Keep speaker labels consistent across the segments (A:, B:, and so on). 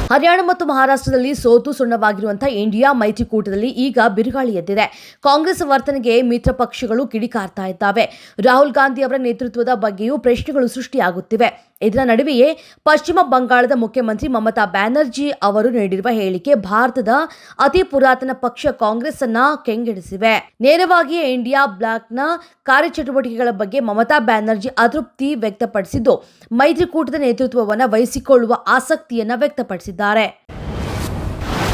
A: ಹರಿಯಾಣ ಮತ್ತು ಮಹಾರಾಷ್ಟ್ರದಲ್ಲಿ ಸೋತು ಸುಣ್ಣವಾಗಿರುವಂತಹ ಇಂಡಿಯಾ ಮೈತ್ರಿಕೂಟದಲ್ಲಿ ಈಗ ಬಿರುಗಾಳಿ ಎದ್ದಿದೆ. ಕಾಂಗ್ರೆಸ್ ವರ್ತನೆಗೆ ಮಿತ್ರ ಪಕ್ಷಗಳು ಕಿಡಿಕಾರ್ತಾ ಇದ್ದಾವೆ. ರಾಹುಲ್ ಗಾಂಧಿ ಅವರ ನೇತೃತ್ವದ ಬಗ್ಗೆಯೂ ಪ್ರಶ್ನೆಗಳು ಸೃಷ್ಟಿಯಾಗುತ್ತಿವೆ. ಇದರ ನಡುವೆಯೇ ಪಶ್ಚಿಮ ಬಂಗಾಳದ ಮುಖ್ಯಮಂತ್ರಿ ಮಮತಾ ಬ್ಯಾನರ್ಜಿ ಅವರು ನೀಡಿರುವ ಹೇಳಿಕೆ ಭಾರತದ ಅತಿ ಪುರಾತನ ಪಕ್ಷ ಕಾಂಗ್ರೆಸ್ ಅನ್ನ ಕೆಂಗೆಡಿಸಿವೆ. ನೇರವಾಗಿಯೇ ಇಂಡಿಯಾ ಬ್ಲಾಕ್ನ ಕಾರ್ಯಚಟುವಟಿಕೆಗಳ ಬಗ್ಗೆ ಮಮತಾ ಬ್ಯಾನರ್ಜಿ ಅತೃಪ್ತಿ ವ್ಯಕ್ತಪಡಿಸಿದ್ದು, ಮೈತ್ರಿಕೂಟದ ನೇತೃತ್ವವನ್ನು ವಹಿಸಿಕೊಳ್ಳುವ ಆಸಕ್ತಿಯನ್ನ ವ್ಯಕ್ತಪಡಿಸಿದ್ದಾರೆ.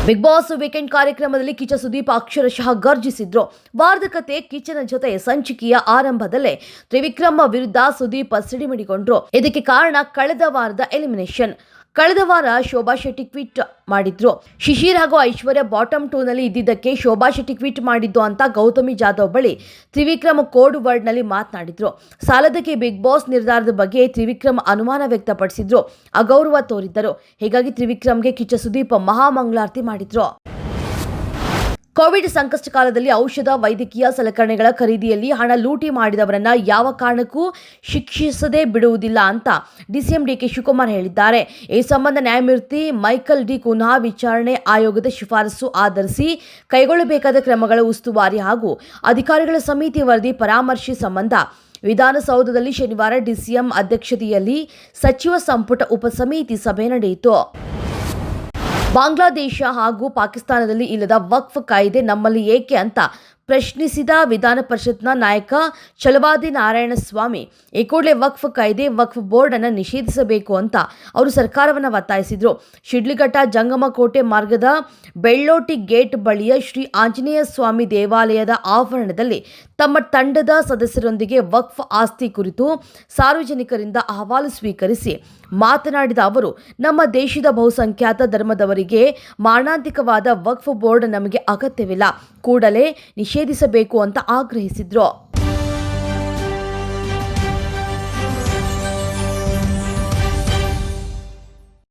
A: ಬಿಗ್ ಬಾಸ್ ವೀಕೆಂಡ್ ಕಾರ್ಯಕ್ರಮದಲ್ಲಿ ಕಿಚ್ಚ ಸುದೀಪ್ ಅಕ್ಷರಶಃ ಗರ್ಜಿಸಿದ್ರು. ವಾರದ ಕತೆ ಕಿಚ್ಚನ ಜೊತೆ ಸಂಚಿಕೆಯ ಆರಂಭದಲ್ಲೇ ತ್ರಿವಿಕ್ರಮ್ ವಿರುದ್ಧ ಸುದೀಪ್ ಸಿಡಿಮಿಡಿಗೊಂಡ್ರು. ಇದಕ್ಕೆ ಕಾರಣ ಕಳೆದ ವಾರದ ಎಲಿಮಿನೇಷನ್. ಕಳೆದ ವಾರ ಶೋಭಾ ಶೆಟ್ಟಿ ಟ್ವೀಟ್ ಮಾಡಿದ್ರು. ಶಿಶಿರ್ ಹಾಗೂ ಐಶ್ವರ್ಯ ಬಾಟಮ್ 2 ನಲ್ಲಿ ಇದ್ದಿದ್ದಕ್ಕೆ ಶೋಭಾ ಶೆಟ್ಟಿ ಟ್ವೀಟ್ ಮಾಡಿದ್ದು ಅಂತ ಗೌತಮಿ ಜಾಧವ್ ಬಳಿ ತ್ರಿವಿಕ್ರಮ್ ಕೋಡ್ ವರ್ಡ್ ನಲ್ಲಿ ಮಾತನಾಡಿದ್ರು. ಸಾಲದಕ್ಕೆ ಬಿಗ್ ಬಾಸ್ ನಿರ್ಧಾರದ ಬಗ್ಗೆ ತ್ರಿವಿಕ್ರಮ್ ಅನುಮಾನ ವ್ಯಕ್ತಪಡಿಸಿದ್ರು, ಅಗೌರವ ತೋರಿದ್ದರು. ಹೀಗಾಗಿ ತ್ರಿವಿಕ್ರಮ್ಗೆ ಕಿಚ್ಚ ಸುದೀಪ್ ಮಹಾಮಂಗಳಾರತಿ ಮಾಡಿದ್ರು. ಕೋವಿಡ್ ಸಂಕಷ್ಟ ಕಾಲದಲ್ಲಿ ಔಷಧ, ವೈದ್ಯಕೀಯ ಸಲಕರಣೆಗಳ ಖರೀದಿಯಲ್ಲಿ ಹಣ ಲೂಟಿ ಮಾಡಿದವರನ್ನ ಯಾವ ಕಾರಣಕ್ಕೂ ಶಿಕ್ಷಿಸದೇ ಬಿಡುವುದಿಲ್ಲ ಅಂತ ಡಿಸಿಎಂ ಡಿಕೆ ಶಿವಕುಮಾರ್ ಹೇಳಿದ್ದಾರೆ. ಈ ಸಂಬಂಧ ನ್ಯಾಯಮೂರ್ತಿ ಮೈಕಲ್ ಡಿ ಕುನ್ಹಾ ವಿಚಾರಣೆ ಆಯೋಗದ ಶಿಫಾರಸು ಆಧರಿಸಿ ಕೈಗೊಳ್ಳಬೇಕಾದ ಕ್ರಮಗಳ ಉಸ್ತುವಾರಿ ಹಾಗೂ ಅಧಿಕಾರಿಗಳ ಸಮಿತಿ ವರದಿ ಪರಾಮರ್ಶೆ ಸಂಬಂಧ ವಿಧಾನಸೌಧದಲ್ಲಿ ಶನಿವಾರ ಡಿಸಿಎಂ ಅಧ್ಯಕ್ಷತೆಯಲ್ಲಿ ಸಚಿವ ಸಂಪುಟ ಉಪಸಮಿತಿ ಸಭೆ ನಡೆಯಿತು. ಬಾಂಗ್ಲಾದೇಶ ಹಾಗೂ ಪಾಕಿಸ್ತಾನದಲ್ಲಿ ಇಲ್ಲದ ವಕ್ಫ್ ಕಾಯ್ದೆ ನಮ್ಮಲ್ಲಿ ಏಕೆ ಅಂತ ಪ್ರಶ್ನಿಸಿದ ವಿಧಾನ ಪರಿಷತ್ನ ನಾಯಕ ಛಲವಾದಿ ನಾರಾಯಣಸ್ವಾಮಿ, ಈ ಕೂಡಲೇ ವಕ್ಫ್ ಕಾಯ್ದೆ, ವಕ್ಫ್ ಬೋರ್ಡ್ ಅನ್ನು ನಿಷೇಧಿಸಬೇಕು ಅಂತ ಅವರು ಸರ್ಕಾರವನ್ನು ಒತ್ತಾಯಿಸಿದರು. ಶಿಡ್ಲಘಟ್ಟ ಜಂಗಮಕೋಟೆ ಮಾರ್ಗದ ಬೆಳ್ಳೋಟಿ ಗೇಟ್ ಬಳಿಯ ಶ್ರೀ ಆಂಜನೇಯ ಸ್ವಾಮಿ ದೇವಾಲಯದ ಆವರಣದಲ್ಲಿ ತಮ್ಮ ತಂಡದ ಸದಸ್ಯರೊಂದಿಗೆ ವಕ್ಫ್ ಆಸ್ತಿ ಕುರಿತು ಸಾರ್ವಜನಿಕರಿಂದ ಅಹವಾಲು ಸ್ವೀಕರಿಸಿ ಮಾತನಾಡಿದ ಅವರು, ನಮ್ಮ ದೇಶದ ಬಹುಸಂಖ್ಯಾತ ಧರ್ಮದವರಿಗೆ ಮಾರಣಾಂತಿಕವಾದ ವಕ್ಫ್ ಬೋರ್ಡ್ ನಮಗೆ ಅಗತ್ಯವಿಲ್ಲ, ಕೂಡಲೇ ನಿಷೇಧಿಸಬೇಕು ಅಂತ ಆಗ್ರಹಿಸಿದ್ರು.